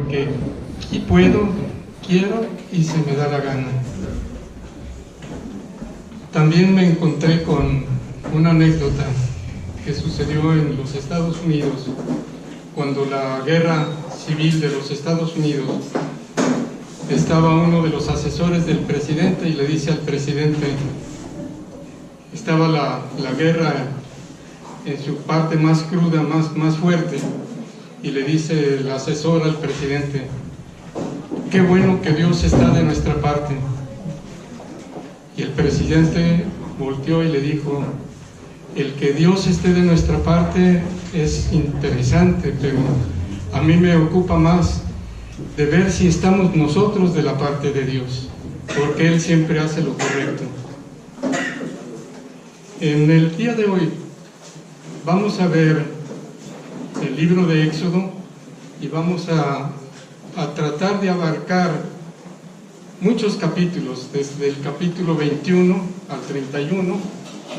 porque puedo, quiero y se me da la gana. También me encontré con una anécdota que sucedió en los Estados Unidos, cuando la guerra civil de los Estados Unidos. Estaba uno de los asesores del presidente y le dice al presidente, estaba la guerra en su parte más cruda, más fuerte, y le dice el asesor al presidente, qué bueno que Dios está de nuestra parte. Y el presidente volteó y le dijo, el que Dios esté de nuestra parte es interesante, pero a mí me ocupa más de ver si estamos nosotros de la parte de Dios, porque Él siempre hace lo correcto. En el día de hoy vamos a ver el libro de Éxodo y vamos a tratar de abarcar muchos capítulos, desde el capítulo 21 al 31,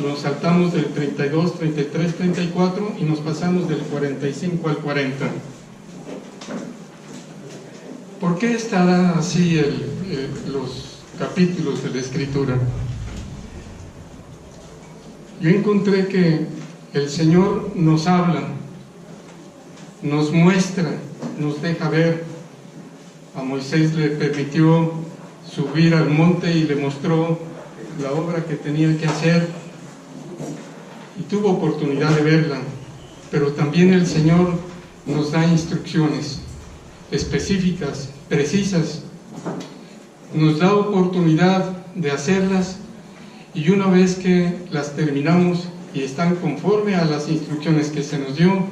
nos saltamos del 32, 33, 34 y nos pasamos del 45 al 40. ¿Por qué estará así los capítulos de la Escritura? Yo encontré que el Señor nos habla, nos muestra, nos deja ver. A Moisés le permitió subir al monte y le mostró la obra que tenía que hacer y tuvo oportunidad de verla, pero también el Señor nos da instrucciones específicas, precisas, nos da oportunidad de hacerlas y una vez que las terminamos y están conforme a las instrucciones que se nos dio,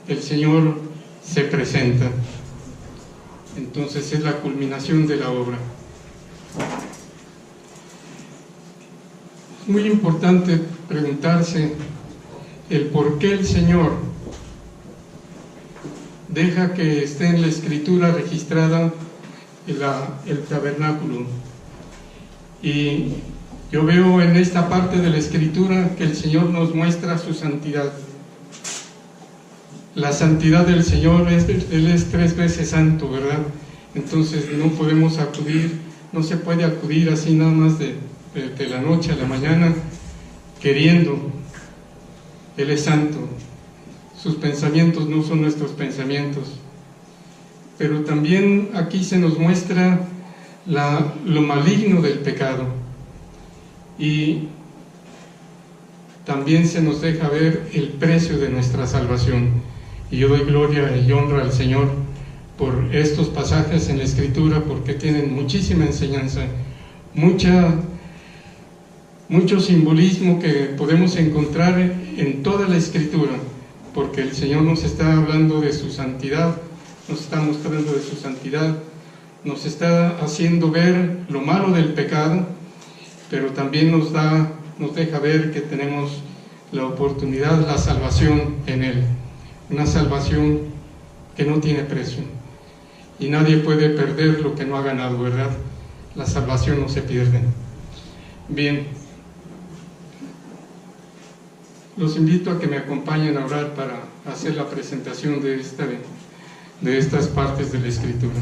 el Señor se presenta. Entonces es la culminación de la obra. Es muy importante preguntarse el por qué el Señor deja que esté en la Escritura registrada el tabernáculo. Y yo veo en esta parte de la Escritura que el Señor nos muestra su santidad. La santidad del Señor, Él es 3 veces santo, ¿verdad? Entonces no podemos acudir, no se puede acudir así nada más de la noche a la mañana queriendo. Él es santo, sus pensamientos no son nuestros pensamientos. Pero también aquí se nos muestra lo maligno del pecado y también se nos deja ver el precio de nuestra salvación. Y yo doy gloria y honra al Señor por estos pasajes en la Escritura, porque tienen muchísima enseñanza, mucho simbolismo que podemos encontrar en toda la Escritura, porque el Señor nos está hablando de su santidad, nos está mostrando de su santidad, nos está haciendo ver lo malo del pecado, pero también nos deja ver que tenemos la oportunidad, la salvación en Él, una salvación que no tiene precio. Y nadie puede perder lo que no ha ganado, ¿verdad? La salvación no se pierde. Bien, los invito a que me acompañen a orar para hacer la presentación de estas partes de la Escritura.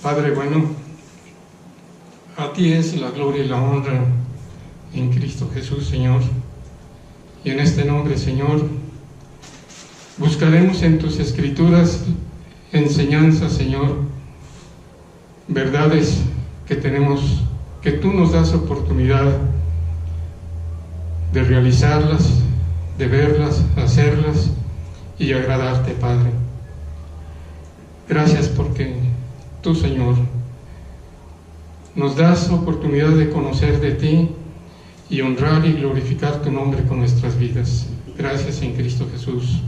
Padre bueno, a ti es la gloria y la honra en Cristo Jesús, Señor. Y en este nombre, Señor, buscaremos en tus Escrituras enseñanzas, Señor, verdades que tú nos das oportunidad de realizarlas, de verlas, hacerlas y agradarte, Padre. Gracias porque tú, Señor, nos das oportunidad de conocer de ti y honrar y glorificar tu nombre con nuestras vidas. Gracias en Cristo Jesús.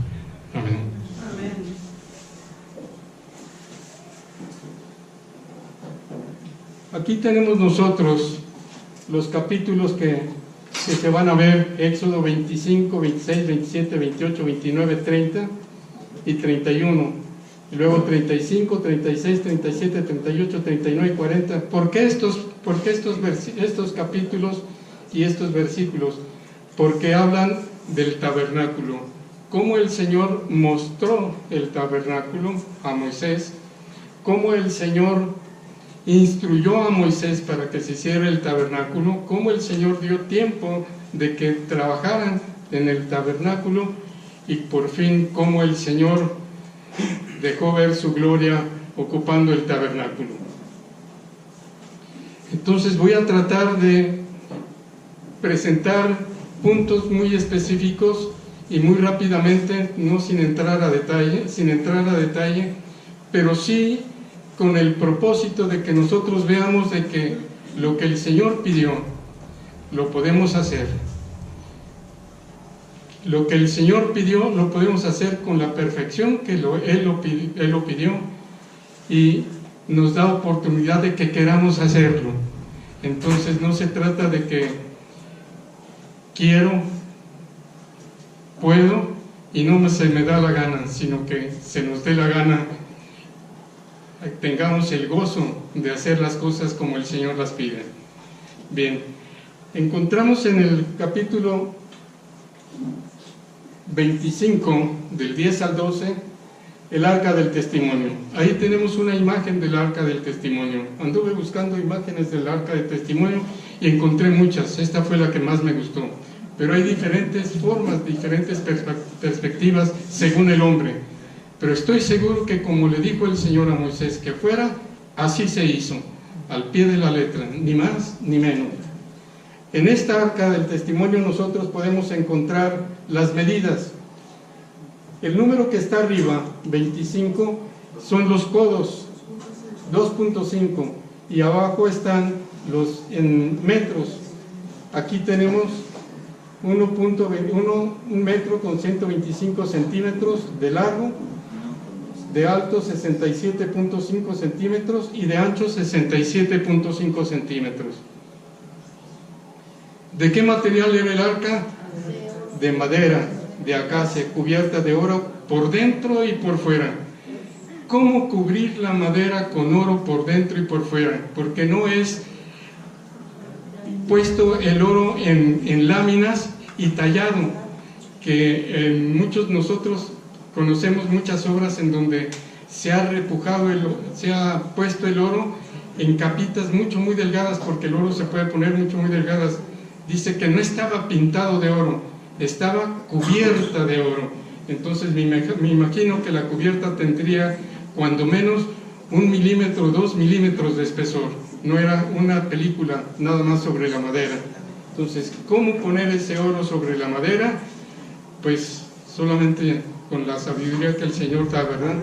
Amén. Aquí tenemos nosotros los capítulos que se van a ver: Éxodo 25, 26, 27, 28, 29, 30 y 31. Y luego 35, 36, 37, 38, 39 y 40. ¿Por qué estos capítulos y estos versículos? Porque hablan del tabernáculo. cómo el Señor mostró el tabernáculo a Moisés, cómo el Señor instruyó a Moisés para que se hiciera el tabernáculo, cómo el Señor dio tiempo de que trabajaran en el tabernáculo y por fin cómo el Señor dejó ver su gloria ocupando el tabernáculo. Entonces voy a tratar de presentar puntos muy específicos y muy rápidamente, no sin entrar a detalle, pero sí con el propósito de que nosotros veamos de que lo que el Señor pidió, lo podemos hacer. Lo que el Señor pidió, lo podemos hacer con la perfección que Él lo pidió, y nos da oportunidad de que queramos hacerlo. Entonces no se trata de que quiero, puedo y no se me da la gana, sino que se nos dé la gana, tengamos el gozo de hacer las cosas como el Señor las pide. Bien, encontramos en el capítulo 25, del 10 al 12, el arca del testimonio. Ahí tenemos una imagen del arca del testimonio. Anduve buscando imágenes del arca del testimonio y encontré muchas. Esta fue la que más me gustó. Pero hay diferentes formas, diferentes perspectivas según el hombre. Pero estoy seguro que como le dijo el Señor a Moisés que fuera, así se hizo, al pie de la letra, ni más ni menos. En esta arca del testimonio nosotros podemos encontrar las medidas. El número que está arriba, 25, son los codos, 2.5, y abajo están los en metros. Aquí tenemos 1 metro con 125 centímetros de largo, de alto 67.5 centímetros y de ancho 67.5 centímetros. ¿De qué material era el arca? De madera, de acacia, cubierta de oro por dentro y por fuera. ¿Cómo cubrir la madera con oro por dentro y por fuera? Porque no es puesto el oro en láminas y tallado, que nosotros conocemos muchas obras en donde se ha repujado, se ha puesto el oro en capitas muy delgadas, porque el oro se puede poner muy delgadas. Dice que no estaba pintado de oro, estaba cubierta de oro. Entonces me imagino que la cubierta tendría cuando menos 1 milímetro, 2 milímetros de espesor. No era una película nada más sobre la madera. Entonces, ¿cómo poner ese oro sobre la madera? Pues solamente con la sabiduría que el Señor da, ¿verdad?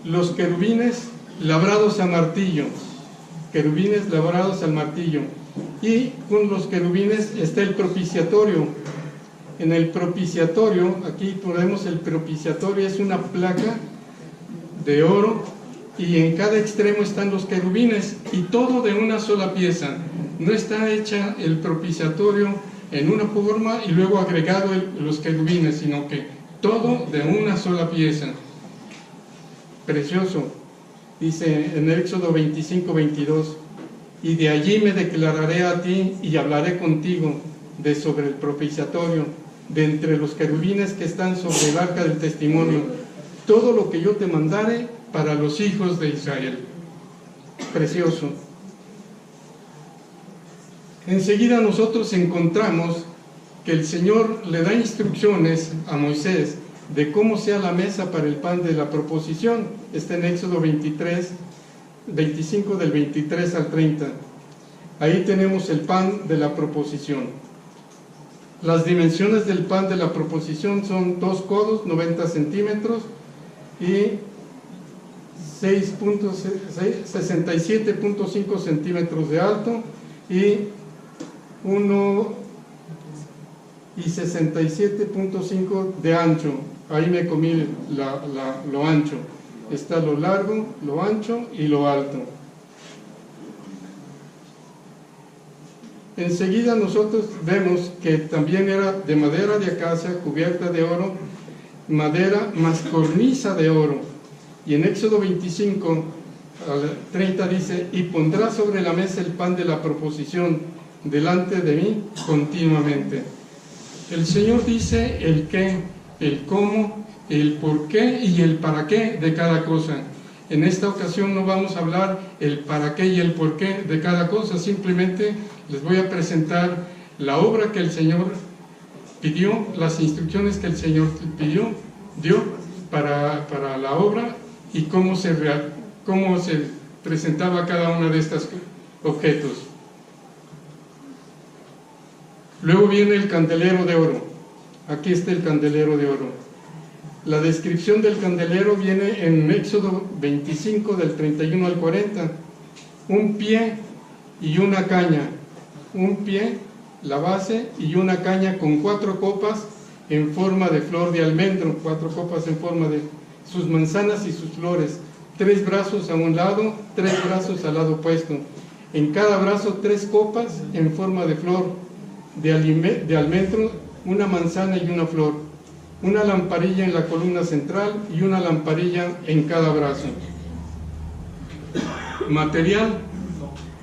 Los querubines labrados a martillo, querubines labrados al martillo. Y con los querubines está el propiciatorio. En el propiciatorio, aquí ponemos el propiciatorio, es una placa de oro, y en cada extremo están los querubines, y todo de una sola pieza. No está hecha el propiciatorio en una forma y luego agregado los querubines, sino que todo de una sola pieza. Precioso. Dice en Éxodo 25:22, y de allí me declararé a ti y hablaré contigo de sobre el propiciatorio, de entre los querubines que están sobre el arca del testimonio, todo lo que yo te mandare para los hijos de Israel. Precioso. Enseguida nosotros encontramos que el Señor le da instrucciones a Moisés de cómo sea la mesa para el pan de la proposición. Está en Éxodo 25 del 23 al 30. Ahí tenemos el pan de la proposición. Las dimensiones del pan de la proposición son 2 codos, 90 centímetros, y 67.5 centímetros de alto y 67.5 de ancho. Ahí me comí lo ancho. Está lo largo, lo ancho y lo alto. Enseguida nosotros vemos que también era de madera de acacia, cubierta de oro, madera más cornisa de oro. Y en Éxodo 25 al 30 dice, y pondrá sobre la mesa el pan de la proposición delante de mí continuamente. El Señor dice el qué, el cómo, el por qué y el para qué de cada cosa. En esta ocasión no vamos a hablar el para qué y el por qué de cada cosa, simplemente les voy a presentar la obra que el Señor pidió, las instrucciones que el Señor dio para la obra y cómo se presentaba cada uno de estos objetos. Luego viene el candelero de oro. Aquí está el candelero de oro. La descripción del candelero viene en Éxodo 25 del 31 al 40. Un pie y una caña. Un pie, la base, y una caña con 4 copas en forma de flor de almendro, 4 copas en forma de sus manzanas y sus flores, 3 brazos a un lado, 3 brazos al lado opuesto. En cada brazo 3 copas en forma de flor de almendro, una manzana y una flor, una lamparilla en la columna central y una lamparilla en cada brazo. Material,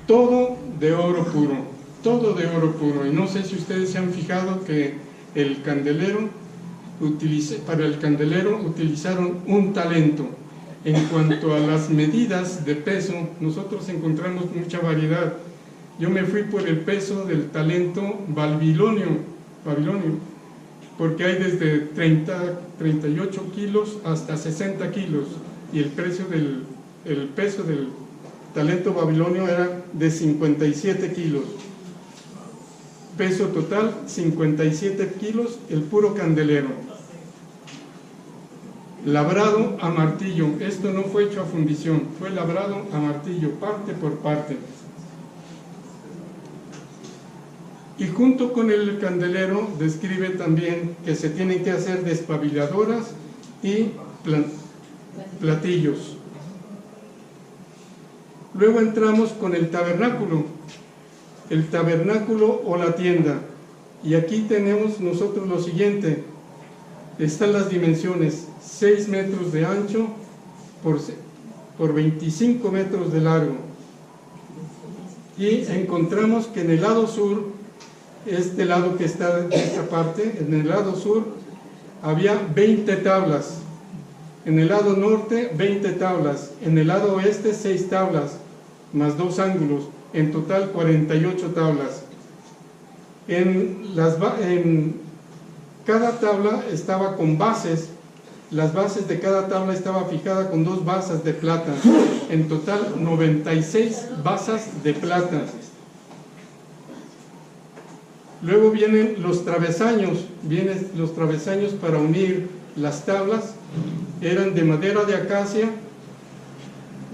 todo de oro puro, todo de oro puro. Y no sé si ustedes se han fijado que el candelero, para el candelero utilizaron un talento. En cuanto a las medidas de peso, nosotros encontramos mucha variedad. Yo me fui por el peso del talento babilonio, porque hay desde 38 kilos hasta 60 kilos, y el peso del talento babilonio era de 57 kilos. Peso total, 57 kilos, el puro candelero. Labrado a martillo, esto no fue hecho a fundición, fue labrado a martillo, parte por parte. Y junto con el candelero describe también que se tienen que hacer despabiladoras y platillos. Luego entramos con el tabernáculo o la tienda. Y aquí tenemos nosotros lo siguiente. Están las dimensiones: 6 metros de ancho por 25 metros de largo. Y encontramos que en el lado sur, este lado que está en esta parte, en el lado sur había 20 tablas, en el lado norte 20 tablas, en el lado oeste 6 tablas, más 2 ángulos, en total 48 tablas. En cada tabla estaba con bases, las bases de cada tabla estaba fijada con 2 basas de plata, en total 96 basas de plata. Luego vienen los travesaños, para unir las tablas, eran de madera de acacia,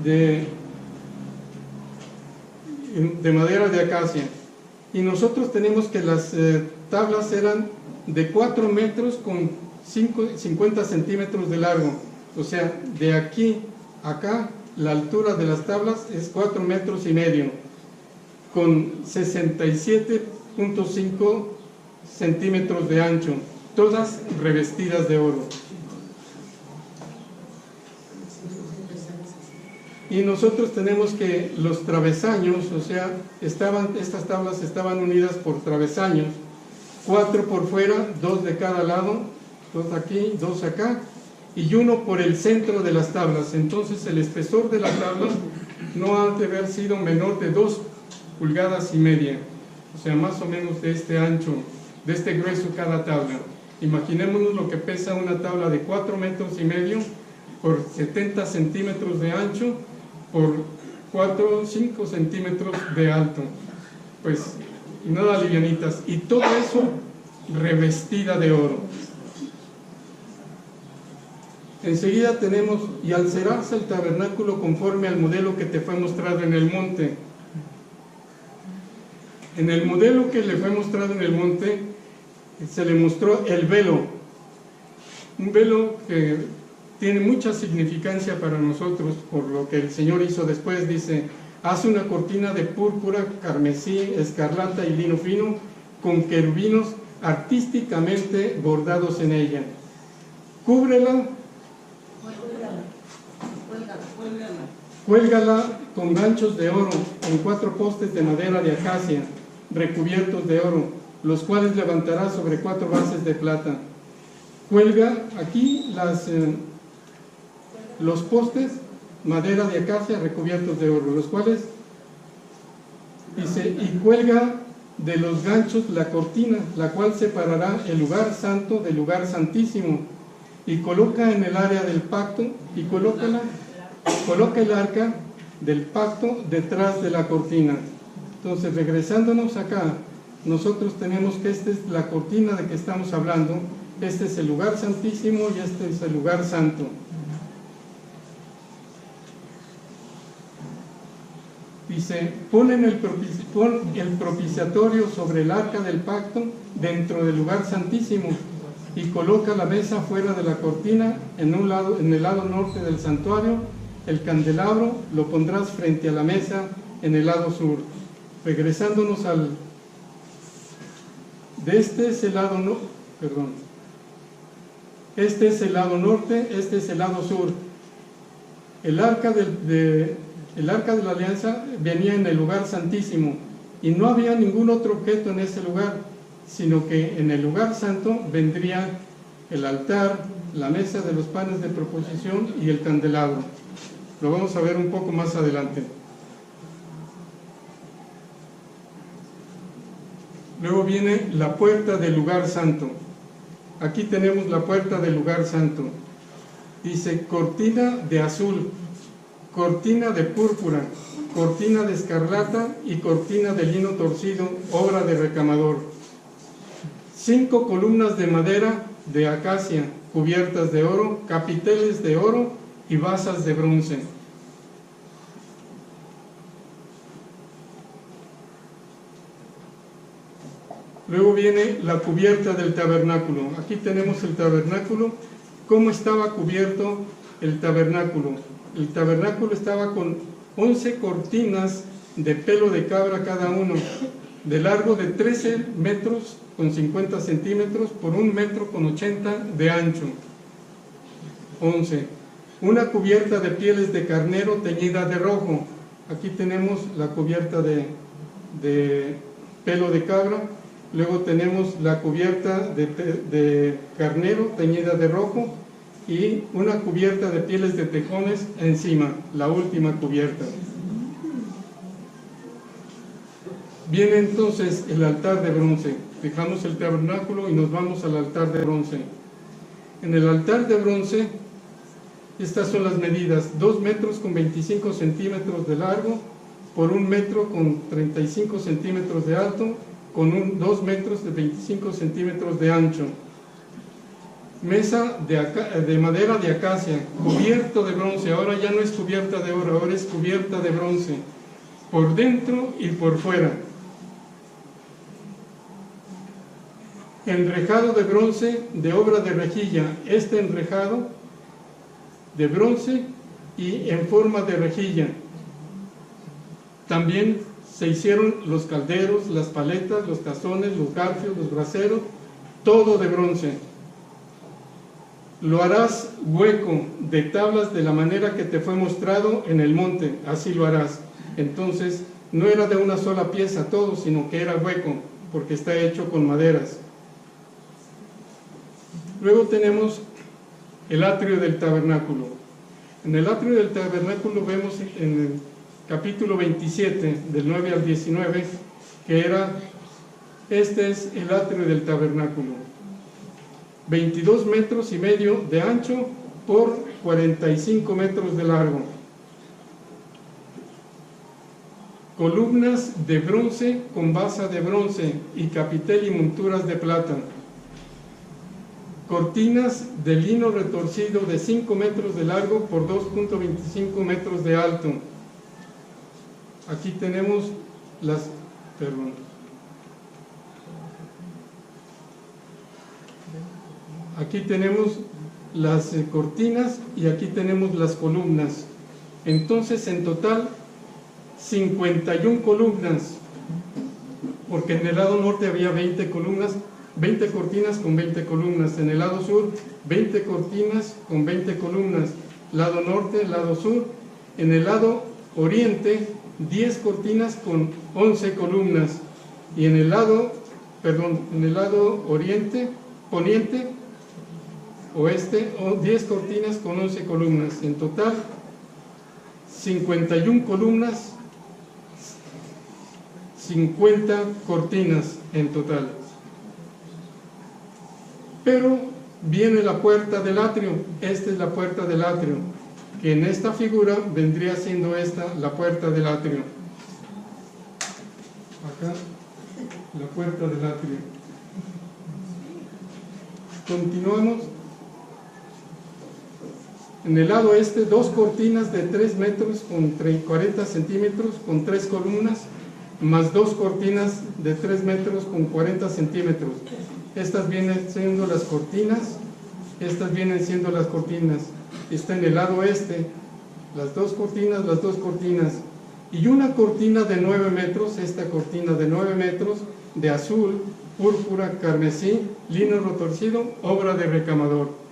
de madera de acacia. Y nosotros tenemos que las tablas eran de 4 metros con 50 centímetros de largo. O sea, de aquí a acá, la altura de las tablas es 4 metros y medio, con 67.5 centímetros de ancho, todas revestidas de oro. Y nosotros tenemos que los travesaños, o sea, estas tablas estaban unidas por travesaños, 4 por fuera, 2 de cada lado, 2 aquí, 2 acá, y 1 por el centro de las tablas. Entonces el espesor de la tabla no ha de haber sido menor de 2,5 pulgadas, o sea, más o menos de este ancho, de este grueso cada tabla. Imaginémonos lo que pesa una tabla de 4 metros y medio por 70 centímetros de ancho por 5 centímetros de alto, pues nada livianitas, y todo eso revestida de oro. Enseguida tenemos: y alzarás el tabernáculo conforme al modelo que te fue mostrado en el monte. En el modelo que le fue mostrado en el monte se le mostró el velo, un velo que tiene mucha significancia para nosotros por lo que el Señor hizo después. Dice: hace una cortina de púrpura, carmesí, escarlata y lino fino, con querubines artísticamente bordados en ella. Cúbrela, cuélgala con ganchos de oro en 4 postes de madera de acacia recubiertos de oro, los cuales levantará sobre 4 bases de plata. Cuelga aquí los postes, madera de acacia recubiertos de oro, los cuales, dice, y cuelga de los ganchos la cortina, la cual separará el lugar santo del lugar santísimo, y coloca en el área del pacto, y coloca el arca del pacto detrás de la cortina. Entonces, regresándonos acá, nosotros tenemos que esta es la cortina de que estamos hablando, este es el lugar santísimo y este es el lugar santo. Dice, pon el propiciatorio sobre el arca del pacto dentro del lugar santísimo y coloca la mesa fuera de la cortina en el lado norte del santuario. El candelabro lo pondrás frente a la mesa en el lado sur. Regresándonos este es el lado este es el lado norte, este es el lado sur. El arca de la alianza venía en el lugar santísimo y no había ningún otro objeto en ese lugar, sino que en el lugar santo vendría el altar, la mesa de los panes de proposición y el candelabro. Lo vamos a ver un poco más adelante. Luego viene la puerta del lugar santo. Aquí tenemos la puerta del lugar santo. Dice cortina de azul, cortina de púrpura, cortina de escarlata y cortina de lino torcido, obra de recamador. 5 columnas de madera de acacia cubiertas de oro, capiteles de oro y basas de bronce. Luego viene la cubierta del tabernáculo. Aquí tenemos el tabernáculo. ¿Cómo estaba cubierto el tabernáculo? El tabernáculo estaba con 11 cortinas de pelo de cabra cada uno, de largo de 13 metros con 50 centímetros por 1 metro con 80 de ancho. 11. Una cubierta de pieles de carnero teñida de rojo. Aquí tenemos la cubierta de pelo de cabra. Luego tenemos la cubierta de carnero teñida de rojo y una cubierta de pieles de tejones encima, la última cubierta. Viene entonces el altar de bronce. Dejamos el tabernáculo y nos vamos al altar de bronce. En el altar de bronce, estas son las medidas: 2 metros con 25 centímetros de largo por 1 metro con 35 centímetros de alto, con 2 metros de 25 centímetros de ancho. Mesa de madera de acacia, cubierto de bronce. Ahora ya no es cubierta de oro, ahora es cubierta de bronce, por dentro y por fuera. Enrejado de bronce de obra de rejilla. Este enrejado de bronce y en forma de rejilla. También se hicieron los calderos, las paletas, los tazones, los garfios, los braseros, todo de bronce. Lo harás hueco de tablas de la manera que te fue mostrado en el monte, así lo harás. Entonces, no era de una sola pieza todo, sino que era hueco, porque está hecho con maderas. Luego tenemos el atrio del tabernáculo. En el atrio del tabernáculo vemos en el capítulo 27, del 9 al 19, que este es el atrio del tabernáculo. 22 metros y medio de ancho por 45 metros de largo. Columnas de bronce con basa de bronce y capitel y monturas de plata. Cortinas de lino retorcido de 5 metros de largo por 2.25 metros de alto. Aquí tenemos aquí tenemos las cortinas y aquí tenemos las columnas. Entonces, en total, 51 columnas, porque en el lado norte había 20 columnas, 20 cortinas con 20 columnas. En el lado sur, 20 cortinas con 20 columnas. Lado norte, lado sur. En el lado oriente, 10 cortinas con 11 columnas. Y en el lado en el lado poniente, oeste, 10 cortinas con 11 columnas. En total, 51 columnas, 50 cortinas en total. Pero viene la puerta del atrio. Esta es la puerta del atrio, que en esta figura vendría siendo esta la puerta del atrio. Acá, la puerta del atrio. Continuamos. En el lado este, 2 cortinas de 3 metros con 40 centímetros con 3 columnas, más 2 cortinas de 3 metros con 40 centímetros. Estas vienen siendo las cortinas. Está en el lado este, las dos cortinas, y una cortina de 9 metros, esta cortina de 9 metros, de azul, púrpura, carmesí, lino retorcido, obra de recamador.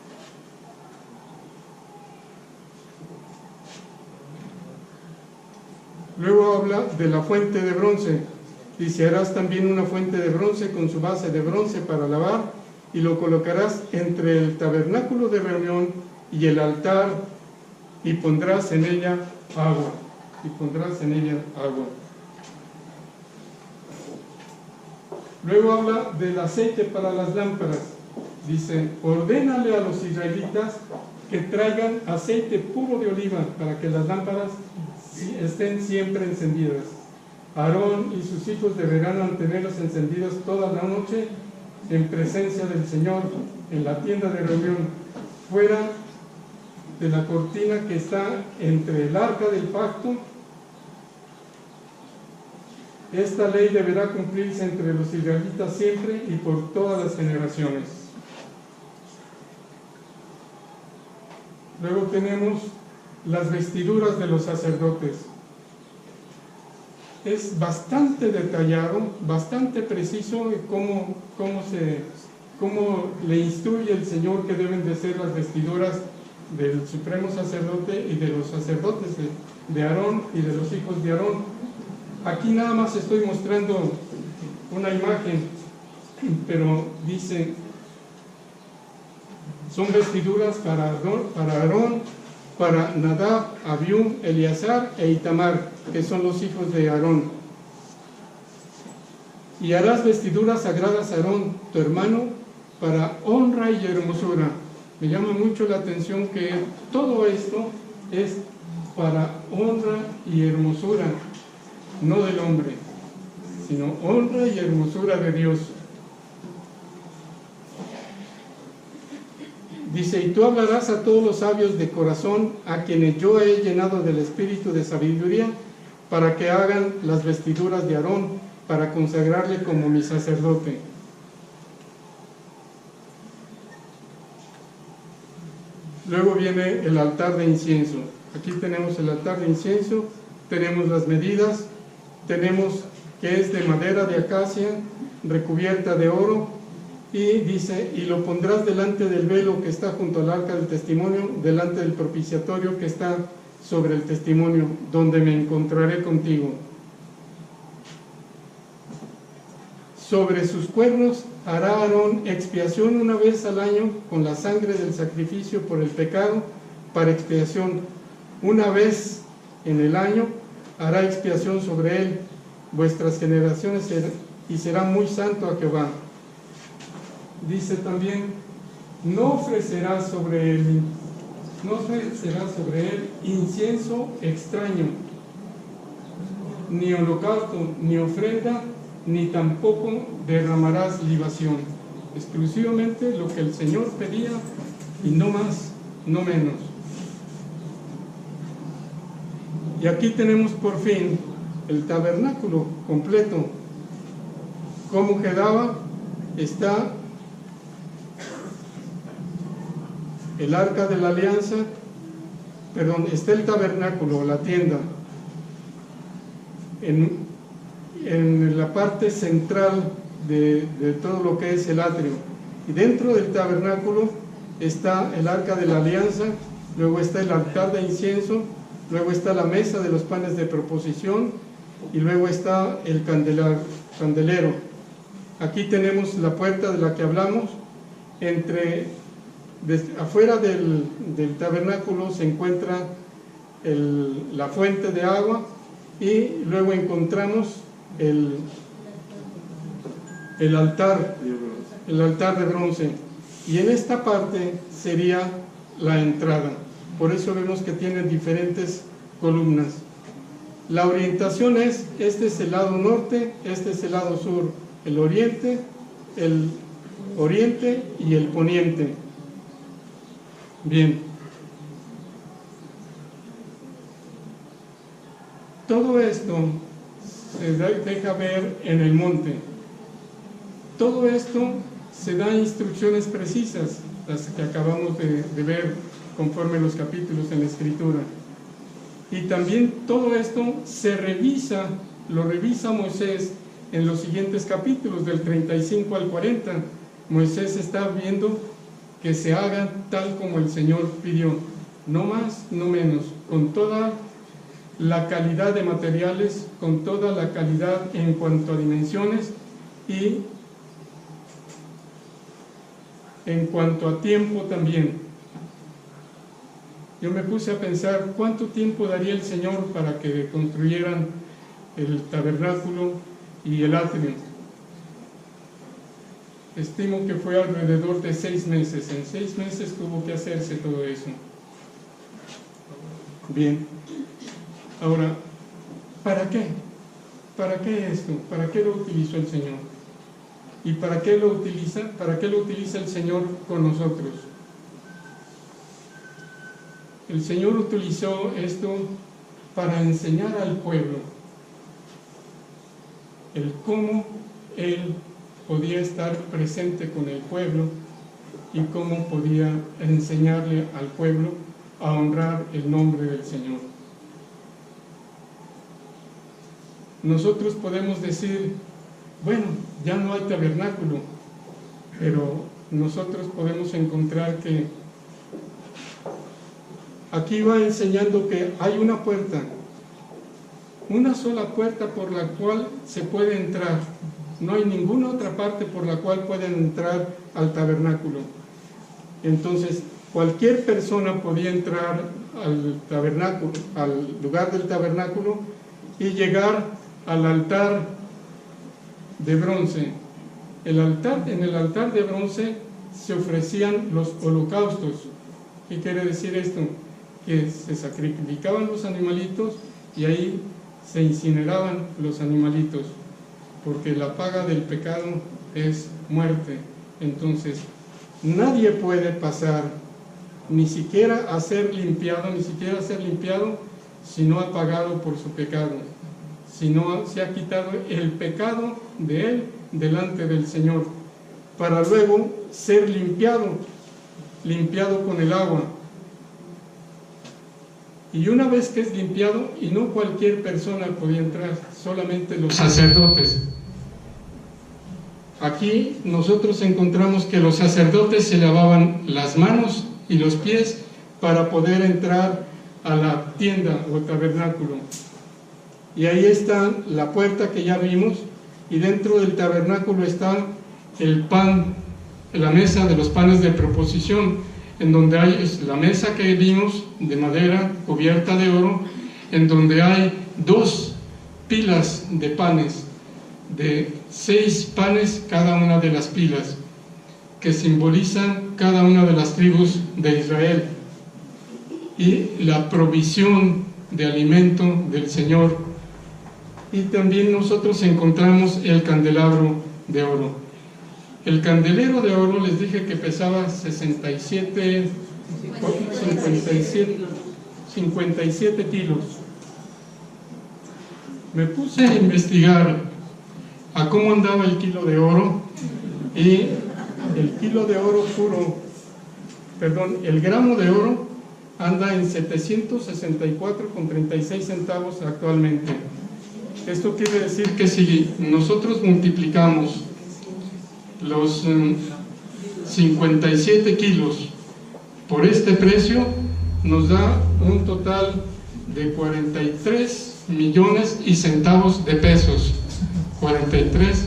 Luego habla de la fuente de bronce. Dice: harás también una fuente de bronce con su base de bronce para lavar, y lo colocarás entre el tabernáculo de reunión y el altar, y pondrás en ella agua. Luego habla del aceite para las lámparas. Dice: ordénale a los israelitas que traigan aceite puro de oliva para que las lámparas estén siempre encendidas. Aarón y sus hijos deberán mantenerlas encendidas toda la noche en presencia del Señor, en la tienda de reunión, fuera de la cortina que está entre el arca del pacto. Esta ley deberá cumplirse entre los israelitas siempre y por todas las generaciones. Luego tenemos las vestiduras de los sacerdotes. Es bastante detallado, bastante preciso cómo le instruye el Señor que deben de ser las vestiduras del supremo sacerdote y de los sacerdotes de Aarón y de los hijos de Aarón. Aquí nada más estoy mostrando una imagen, pero dice: son vestiduras para Aarón, para Nadab, Abiú, Eleazar e Itamar, que son los hijos de Aarón. Y harás vestiduras sagradas a Aarón, tu hermano, para honra y hermosura. Me llama mucho la atención que todo esto es para honra y hermosura, no del hombre, sino honra y hermosura de Dios. Dice: y tú hablarás a todos los sabios de corazón, a quienes yo he llenado del espíritu de sabiduría, para que hagan las vestiduras de Aarón, para consagrarle como mi sacerdote. Luego viene el altar de incienso. Aquí tenemos el altar de incienso, tenemos las medidas, tenemos que es de madera de acacia, recubierta de oro, y dice: y lo pondrás delante del velo que está junto al arca del testimonio, delante del propiciatorio que está sobre el testimonio, donde me encontraré contigo. Sobre sus cuernos hará Aarón expiación una vez al año con la sangre del sacrificio por el pecado, para expiación. Una vez en el año hará expiación sobre él, vuestras generaciones, y será muy santo a Jehová. Dice también: no ofrecerás sobre él incienso extraño, ni holocausto, ni ofrenda, ni tampoco derramarás libación. Exclusivamente lo que el Señor pedía, y no más, no menos. Y aquí tenemos por fin el tabernáculo completo. ¿Cómo quedaba? Está el arca de la alianza, está el tabernáculo, la tienda, en la parte central de todo lo que es el atrio. Y dentro del tabernáculo está el arca de la alianza, luego está el altar de incienso, luego está la mesa de los panes de proposición, y luego está el candelero. Aquí tenemos la puerta de la que hablamos. Afuera del tabernáculo se encuentra la fuente de agua, y luego encontramos el altar de bronce, y en esta parte sería la entrada. Por eso vemos que tiene diferentes columnas. La orientación es: este es el lado norte, este es el lado sur, el oriente y el poniente. Bien, todo esto se deja ver en el monte. Todo esto se da instrucciones precisas, las que acabamos de ver conforme los capítulos en la Escritura. Y también todo esto lo revisa Moisés en los siguientes capítulos, del 35 al 40. Moisés está viendo que se haga tal como el Señor pidió, no más, no menos, con toda la calidad de materiales, con toda la calidad en cuanto a dimensiones y en cuanto a tiempo también. Yo me puse a pensar cuánto tiempo daría el Señor para que construyeran el tabernáculo y el atrio. Estimo que fue alrededor de 6 meses. En 6 meses tuvo que hacerse todo eso. Bien. Ahora, ¿para qué? ¿Para qué esto? ¿Para qué lo utilizó el Señor? ¿Y para qué lo utiliza? ¿Para qué lo utiliza el Señor con nosotros? El Señor utilizó esto para enseñar al pueblo el cómo Él podía estar presente con el pueblo y cómo podía enseñarle al pueblo a honrar el nombre del Señor. Nosotros podemos decir, bueno, ya no hay tabernáculo, pero nosotros podemos encontrar que aquí va enseñando que hay una puerta, una sola puerta por la cual se puede entrar. No hay ninguna otra parte por la cual pueden entrar al tabernáculo. Entonces, cualquier persona podía entrar al tabernáculo, al lugar del tabernáculo, y llegar al altar de bronce. En el altar de bronce se ofrecían los holocaustos. ¿Qué quiere decir esto? Que se sacrificaban los animalitos y ahí se incineraban los animalitos, porque la paga del pecado es muerte. Entonces, nadie puede pasar, ni siquiera a ser limpiado, si no ha pagado por su pecado, si no se ha quitado el pecado de él delante del Señor, para luego ser limpiado con el agua. Y una vez que es limpiado, y no cualquier persona podía entrar, solamente los sacerdotes. Aquí nosotros encontramos que los sacerdotes se lavaban las manos y los pies para poder entrar a la tienda o tabernáculo. Y ahí está la puerta que ya vimos, y dentro del tabernáculo está el pan, la mesa de los panes de proposición, en donde hay la mesa que vimos de madera cubierta de oro, en donde hay 2 pilas de panes, de 6 panes cada una de las pilas, que simbolizan cada una de las tribus de Israel, y la provisión de alimento del Señor. Y también nosotros encontramos el candelabro de oro. El candelero de oro, les dije que pesaba 57 kilos. Me puse a investigar a cómo andaba el kilo de oro, y el gramo de oro anda en 764,36 centavos actualmente. Esto quiere decir que si nosotros multiplicamos los 57 kilos por este precio, nos da un total de 43 millones y centavos de pesos. 43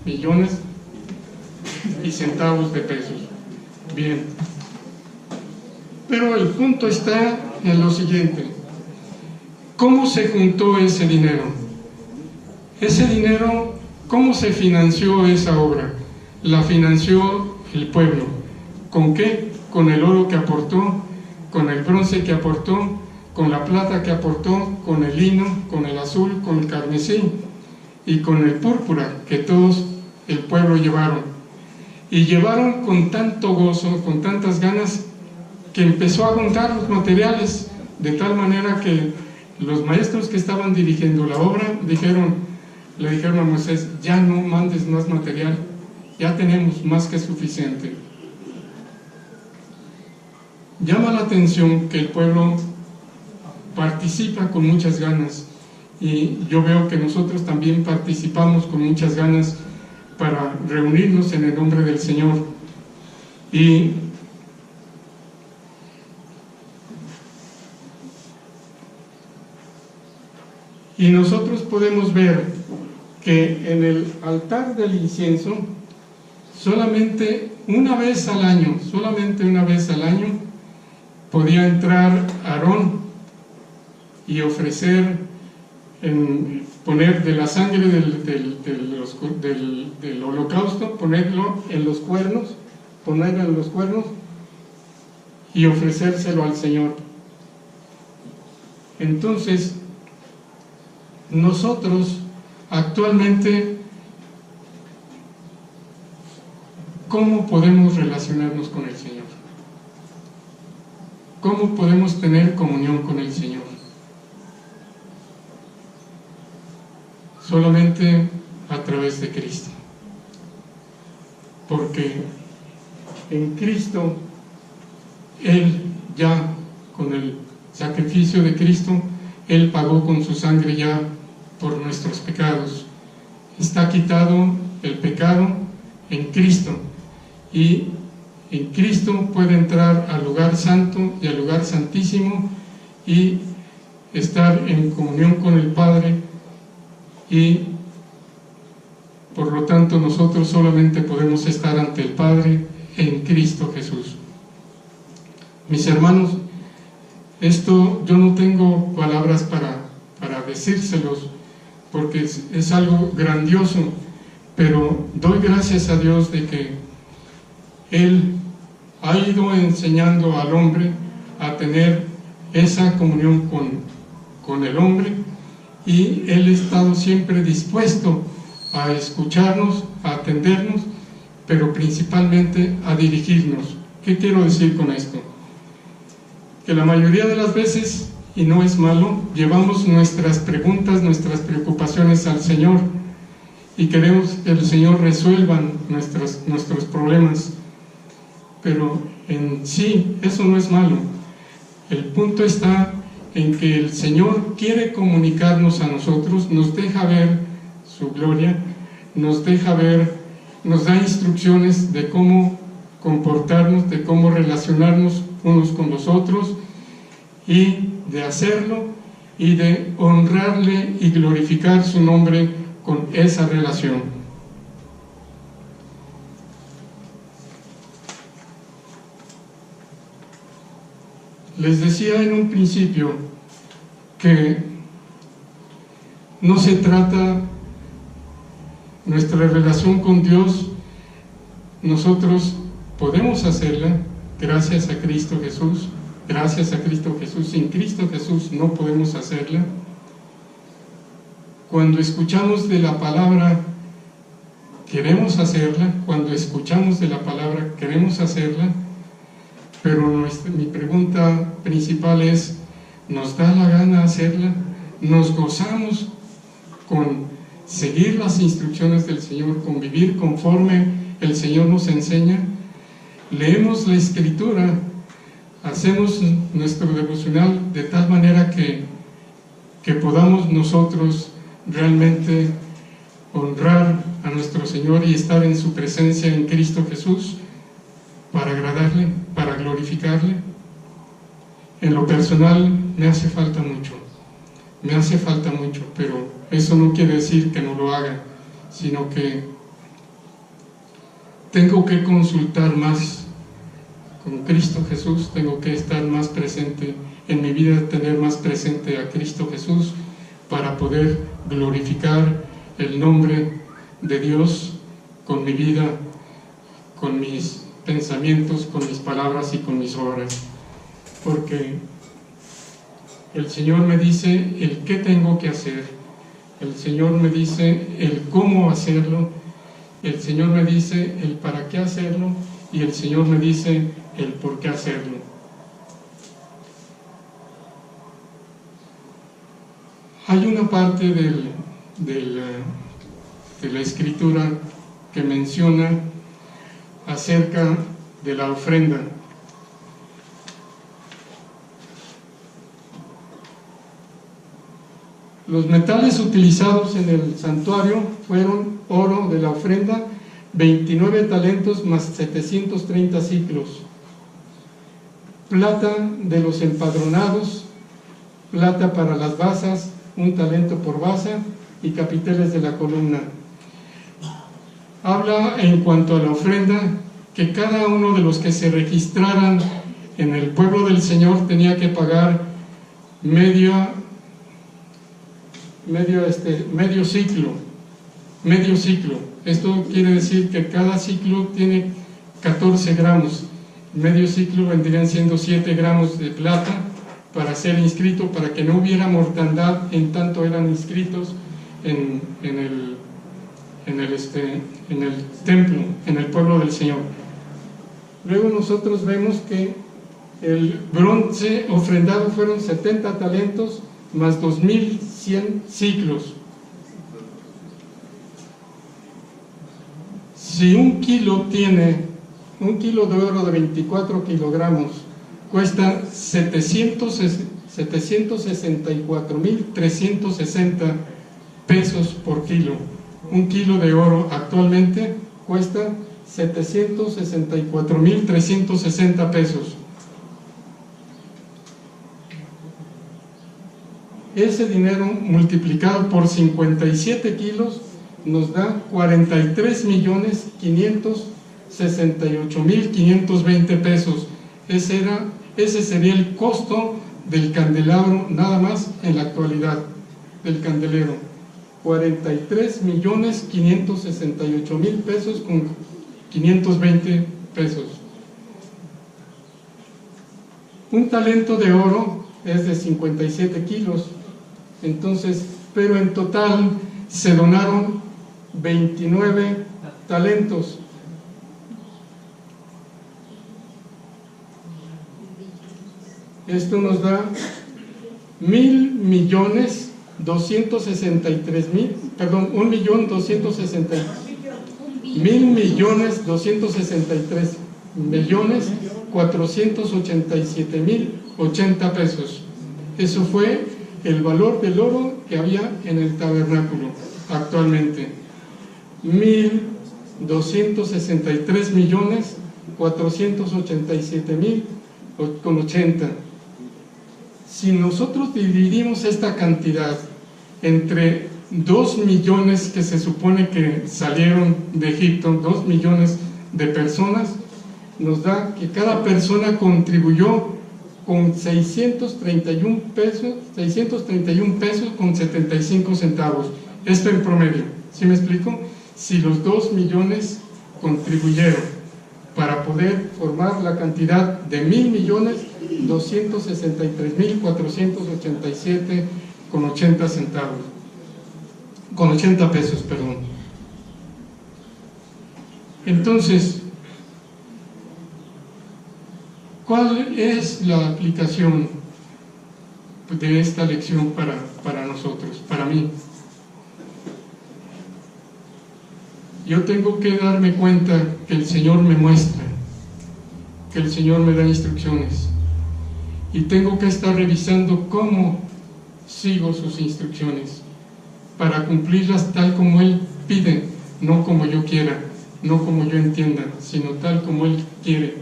millones y centavos de pesos. Bien. Pero el punto está en lo siguiente: ¿cómo se juntó ese dinero? Ese dinero, ¿cómo se financió esa obra? La financió el pueblo. ¿Con qué? Con el oro que aportó, con el bronce que aportó, con la plata que aportó, con el lino, con el azul, con el carmesí y con el púrpura que todos el pueblo llevaron. Y llevaron con tanto gozo, con tantas ganas, que empezó a juntar los materiales, de tal manera que los maestros que estaban dirigiendo la obra le dijeron a Moisés: ya no mandes más material, ya tenemos más que suficiente. Llama la atención que el pueblo participa con muchas ganas, y yo veo que nosotros también participamos con muchas ganas para reunirnos en el nombre del Señor. Y nosotros podemos ver que en el altar del incienso, solamente una vez al año, podía entrar Aarón y ofrecer, poner de la sangre del holocausto, ponerlo en los cuernos y ofrecérselo al Señor. Entonces, nosotros actualmente, ¿cómo podemos relacionarnos con el Señor? ¿Cómo podemos tener comunión con el Señor? Solamente a través de Cristo. Porque en Cristo, Él ya, con el sacrificio de Cristo, Él pagó con su sangre ya por nuestros pecados. Está quitado el pecado en Cristo, y en Cristo puede entrar al lugar santo y al lugar santísimo y estar en comunión con el Padre, y por lo tanto nosotros solamente podemos estar ante el Padre en Cristo Jesús. Mis hermanos, esto yo no tengo palabras para decírselos, porque es algo grandioso, pero doy gracias a Dios de que Él ha ido enseñando al hombre a tener esa comunión con el hombre, y Él ha estado siempre dispuesto a escucharnos, a atendernos, pero principalmente a dirigirnos. ¿Qué quiero decir con esto? Que la mayoría de las veces, y no es malo, llevamos nuestras preguntas, nuestras preocupaciones al Señor, y queremos que el Señor resuelva nuestros problemas, pero en sí eso no es malo. El punto está en que el Señor quiere comunicarnos a nosotros, nos deja ver su gloria, nos da instrucciones de cómo comportarnos, de cómo relacionarnos unos con los otros, y de hacerlo y de honrarle y glorificar su nombre con esa relación. Les decía en un principio que no se trata nuestra relación con Dios, nosotros podemos hacerla gracias a Cristo Jesús. Gracias a Cristo Jesús. Sin Cristo Jesús no podemos hacerla. Cuando escuchamos de la palabra, queremos hacerla. Cuando escuchamos de la palabra, queremos hacerla. Pero mi pregunta principal es: ¿nos da la gana hacerla? ¿Nos gozamos con seguir las instrucciones del Señor, con vivir conforme el Señor nos enseña? Leemos la Escritura, hacemos nuestro devocional de tal manera que podamos nosotros realmente honrar a nuestro Señor y estar en su presencia en Cristo Jesús para agradarle, para glorificarle. En lo personal me hace falta mucho, pero eso no quiere decir que no lo haga, sino que tengo que consultar más con Cristo Jesús, tengo que estar más presente en mi vida, tener más presente a Cristo Jesús para poder glorificar el nombre de Dios con mi vida, con mis pensamientos, con mis palabras y con mis obras. Porque el Señor me dice el qué tengo que hacer, el Señor me dice el cómo hacerlo, el Señor me dice el para qué hacerlo y el Señor me dice el por qué hacerlo. Hay una parte de la Escritura que menciona acerca de la ofrenda. Los metales utilizados en el santuario fueron oro de la ofrenda, 29 talentos más 730 siclos, plata de los empadronados, plata para las basas, 1 talento por basa, y capiteles de la columna. Habla en cuanto a la ofrenda que cada uno de los que se registraran en el pueblo del Señor tenía que pagar medio ciclo. Esto quiere decir que cada ciclo tiene 14 gramos. Medio ciclo vendrían siendo 7 gramos de plata para ser inscrito, para que no hubiera mortandad en tanto eran inscritos en el templo, en el pueblo del Señor. Luego nosotros vemos que el bronce ofrendado fueron 70 talentos más 2100 ciclos. Si un kilo de oro de 24 kilogramos cuesta 764.360 pesos por kilo. Un kilo de oro actualmente cuesta 764.360 pesos. Ese dinero multiplicado por 57 kilos nos da 43.568.520 pesos. Ese sería el costo del candelabro, nada más en la actualidad, del candelero. 43.568.000 pesos con 520 pesos. Un talento de oro es de 57 kilos. Entonces, pero en total se donaron 29 talentos. Esto nos da 1.263.487.080 pesos. Eso fue el valor del oro que había en el tabernáculo actualmente. 1.263.487.080. Si nosotros dividimos esta cantidad entre 2 millones que se supone que salieron de Egipto, 2 millones de personas, nos da que cada persona contribuyó con 631 pesos con 75 centavos. Esto en promedio, ¿sí me explico? Si los 2 millones contribuyeron para poder formar la cantidad de 1.263.487 con 80 centavos, con 80 pesos, perdón. Entonces, ¿cuál es la aplicación de esta lección para nosotros, para mí? Yo tengo que darme cuenta que el Señor me muestra, que el Señor me da instrucciones, y tengo que estar revisando cómo sigo sus instrucciones para cumplirlas tal como Él pide, no como yo quiera, no como yo entienda, sino tal como Él quiere.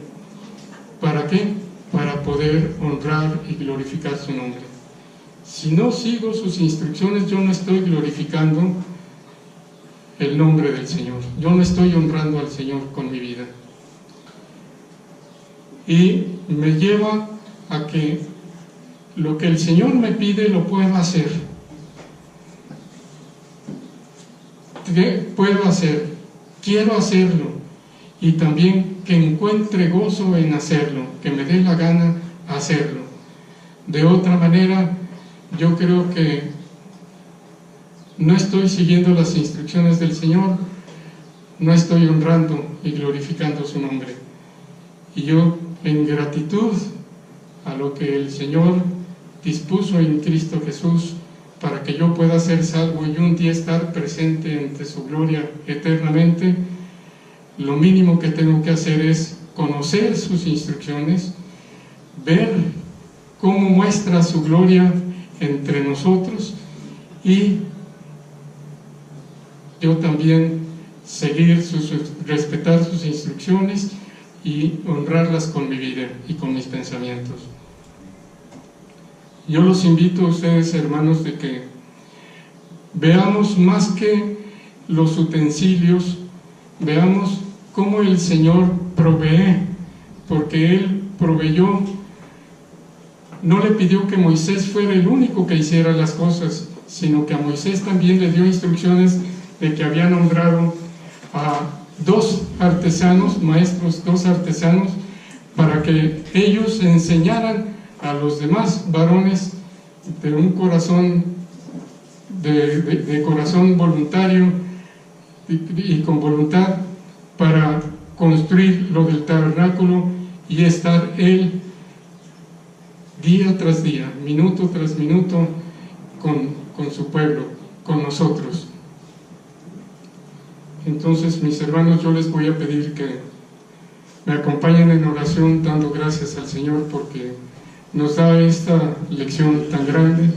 ¿Para qué? Para poder honrar y glorificar su nombre. Si no sigo sus instrucciones, yo no estoy glorificando el nombre del Señor. Yo no estoy honrando al Señor con mi vida. Y me lleva a que lo que el Señor me pide lo puedo hacer. Puedo hacer, quiero hacerlo, y también que encuentre gozo en hacerlo, que me dé la gana hacerlo. De otra manera, yo creo que no estoy siguiendo las instrucciones del Señor, no estoy honrando y glorificando su nombre. Y yo, en gratitud a lo que el Señor dispuso en Cristo Jesús para que yo pueda ser salvo y un día estar presente ante su gloria eternamente, lo mínimo que tengo que hacer es conocer sus instrucciones, ver cómo muestra su gloria entre nosotros, y yo también respetar sus instrucciones y honrarlas con mi vida y con mis pensamientos. Yo los invito a ustedes, hermanos, de que veamos más que los utensilios, veamos cómo el Señor provee, porque Él proveyó. No le pidió que Moisés fuera el único que hiciera las cosas, sino que a Moisés también le dio instrucciones de que había nombrado a 2 artesanos, maestros, 2 artesanos, para que ellos enseñaran a los demás varones de un corazón, de corazón voluntario y con voluntad, para construir lo del tabernáculo y estar Él día tras día, minuto tras minuto, con su pueblo, con nosotros. Entonces, mis hermanos, yo les voy a pedir que me acompañen en oración, dando gracias al Señor porque nos da esta lección tan grande,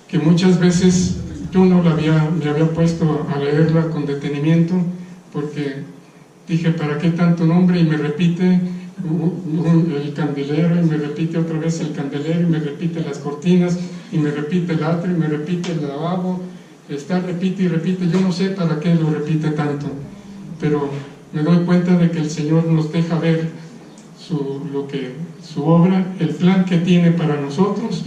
que muchas veces yo no me había puesto a leerla con detenimiento, porque dije, ¿para qué tanto nombre? Y me repite el candelero, y me repite otra vez el candelero, y me repite las cortinas, y me repite el atrio, y me repite el lavabo, repite y repite. Yo no sé para qué lo repite tanto, pero me doy cuenta de que el Señor nos deja ver su obra, el plan que tiene para nosotros,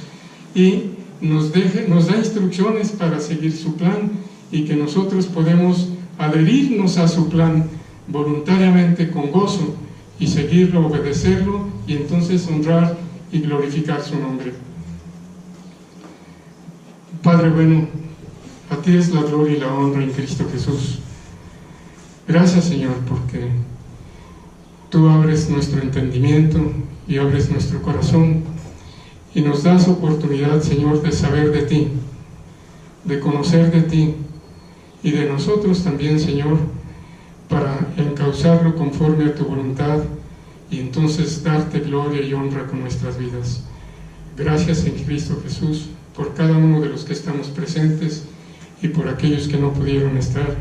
y nos da instrucciones para seguir su plan, y que nosotros podemos adherirnos a su plan voluntariamente, con gozo, y seguirlo, obedecerlo, y entonces honrar y glorificar su nombre. Padre bueno, a ti es la gloria y la honra en Cristo Jesús. Gracias, Señor, porque tú abres nuestro entendimiento y abres nuestro corazón y nos das oportunidad, Señor, de saber de ti, de conocer de ti y de nosotros también, Señor, para encauzarlo conforme a tu voluntad y entonces darte gloria y honra con nuestras vidas. Gracias en Cristo Jesús por cada uno de los que estamos presentes y por aquellos que no pudieron estar.